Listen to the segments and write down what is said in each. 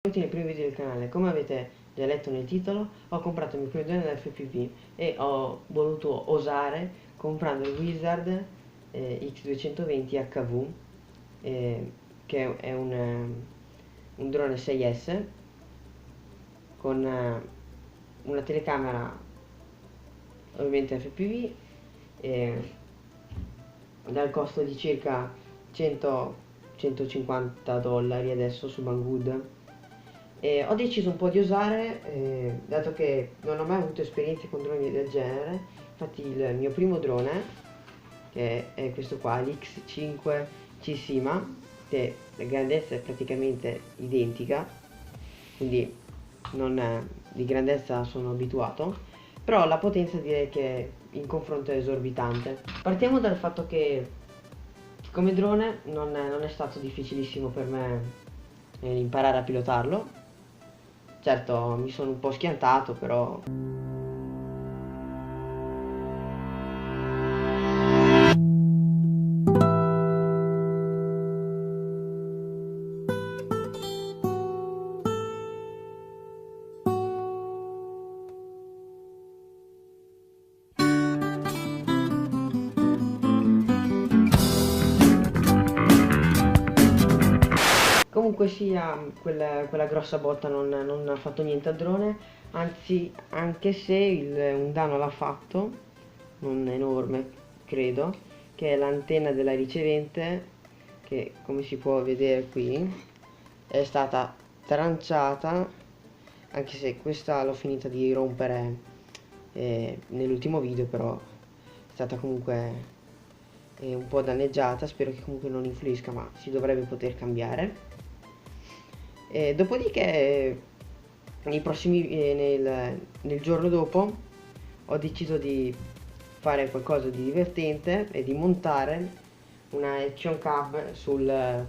Benvenuti nei primi video del canale. Come avete già letto nel titolo, ho comprato il mio primo drone da FPV e ho voluto osare comprando il Wizard X220 HV, che è un drone 6S con una telecamera ovviamente FPV, dal costo di circa 100-150 dollari adesso su Banggood. Ho deciso un po' di osare, dato che non ho mai avuto esperienze con droni del genere. Infatti il mio primo drone, che è questo qua, l'X5 C-Sima, che la grandezza è praticamente identica, quindi di grandezza sono abituato, però la potenza direi che in confronto è esorbitante. Partiamo dal fatto che come drone non è stato difficilissimo per me imparare a pilotarlo. Certo, mi sono un po' schiantato, però comunque sia, quella grossa botta non ha fatto niente al drone, anzi, anche se un danno l'ha fatto, non enorme, credo, che è l'antenna della ricevente, che come si può vedere qui è stata tranciata, anche se questa l'ho finita di rompere nell'ultimo video, però è stata comunque un po' danneggiata. Spero che comunque non influisca, ma si dovrebbe poter cambiare. Dopodiché nel giorno dopo ho deciso di fare qualcosa di divertente e di montare una action cam sul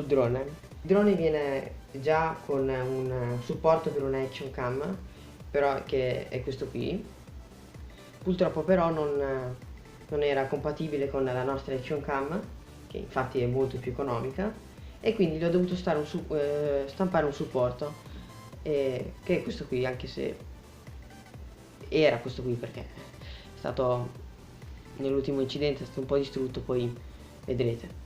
drone. Il drone viene già con un supporto per una action cam, però che è questo qui. Purtroppo però non era compatibile con la nostra action cam, che infatti è molto più economica, e quindi gli ho dovuto stampare un supporto, che è questo qui, anche se era questo qui perché è stato nell'ultimo incidente, è stato un po' distrutto, poi vedrete.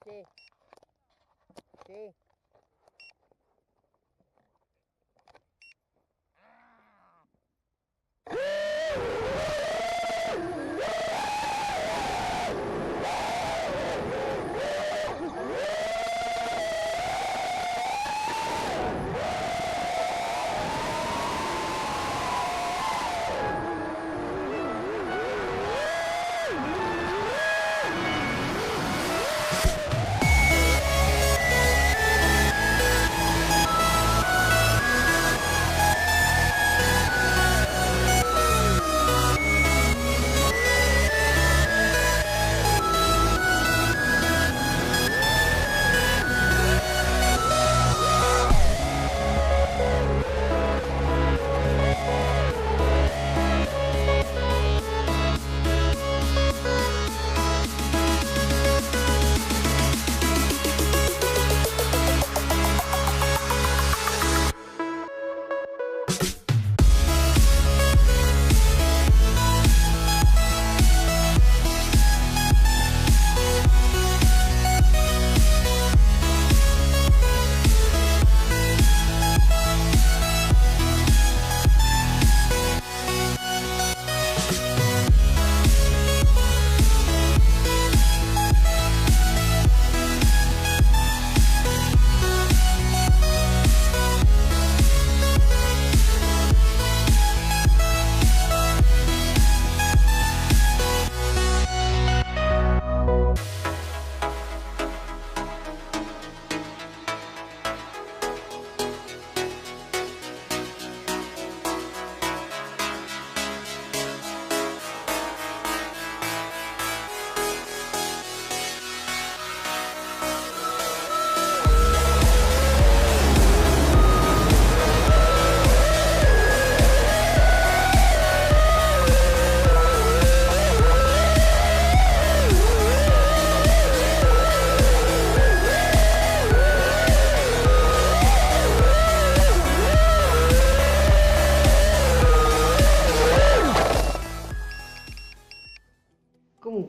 Sì, sì.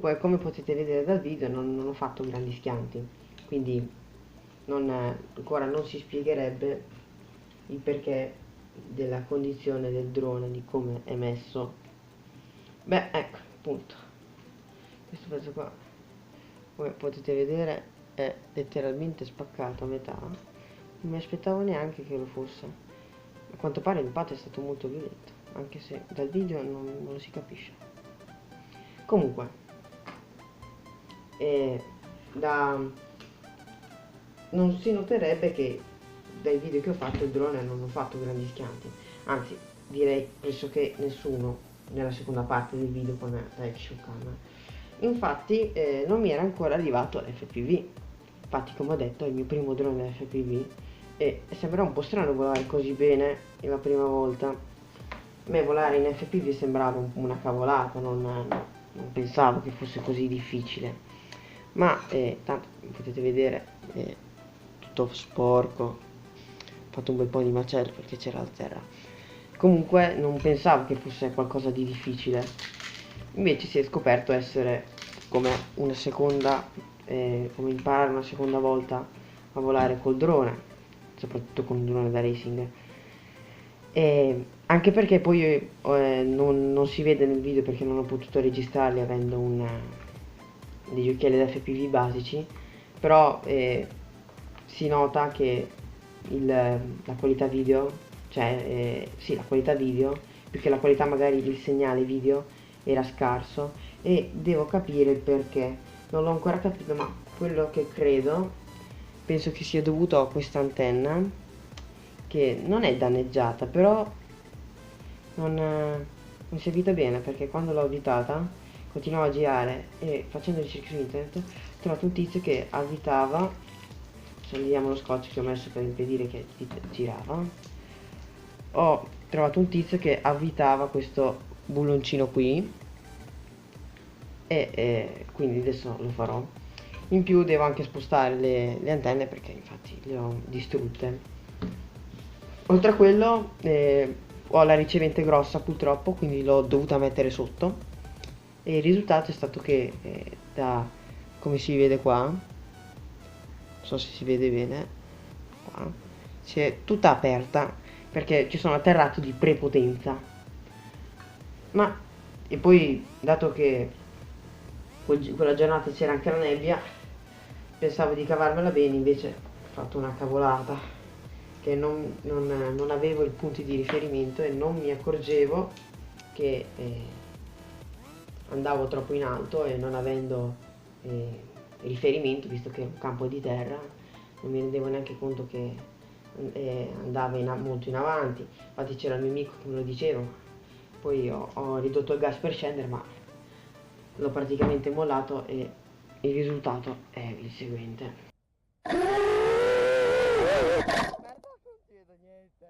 Comunque, come potete vedere dal video, non ho fatto grandi schianti, quindi ancora non si spiegherebbe il perché della condizione del drone, di come è messo. Beh, ecco, appunto, questo pezzo qua, come potete vedere, è letteralmente spaccato a metà. Non mi aspettavo neanche che lo fosse. A quanto pare l'impatto è stato molto violento, anche se dal video non lo si capisce. Comunque, da, non si noterebbe che dai video che ho fatto il drone non ho fatto grandi schianti, anzi direi pressoché nessuno nella seconda parte del video con la action cam. Infatti non mi era ancora arrivato l'FPV, infatti come ho detto è il mio primo drone FPV e sembra un po' strano volare così bene la prima volta. A me volare in FPV sembrava una cavolata, non pensavo che fosse così difficile, ma tanto potete vedere tutto sporco, ho fatto un bel po' di macello perché c'era la terra. Comunque non pensavo che fosse qualcosa di difficile, invece si è scoperto essere come una seconda, come imparare una seconda volta a volare col drone, soprattutto con un drone da racing. Anche perché poi non si vede nel video perché non ho potuto registrarli avendo dei giochielli da FPV basici, però si nota che la qualità video, cioè sì, la qualità video, più che la qualità magari del segnale video era scarso e devo capire il perché. Non l'ho ancora capito, ma quello che credo, penso che sia dovuto a questa antenna che non è danneggiata, però non si avvita bene perché quando l'ho avvitata continuavo a girare e facendo ricerche su internet ho trovato un tizio che avvitava, se vediamo lo scotch che ho messo per impedire che girava, ho trovato un tizio che avvitava questo bulloncino qui e quindi adesso lo farò. In più devo anche spostare le antenne perché infatti le ho distrutte. Oltre a quello ho la ricevente grossa purtroppo, quindi l'ho dovuta mettere sotto e il risultato è stato che come si vede qua, non so se si vede bene, qua, si è tutta aperta perché ci sono atterrato di prepotenza. Ma e poi dato che quella giornata c'era anche la nebbia, pensavo di cavarmela bene, invece ho fatto una cavolata che non avevo i punti di riferimento e non mi accorgevo che andavo troppo in alto e non avendo riferimento, visto che è un campo di terra, non mi rendevo neanche conto che andava molto in avanti. Infatti c'era il mio amico che me lo diceva, poi ho ridotto il gas per scendere, ma l'ho praticamente mollato e il risultato è il seguente. Guarda, non chiedo niente.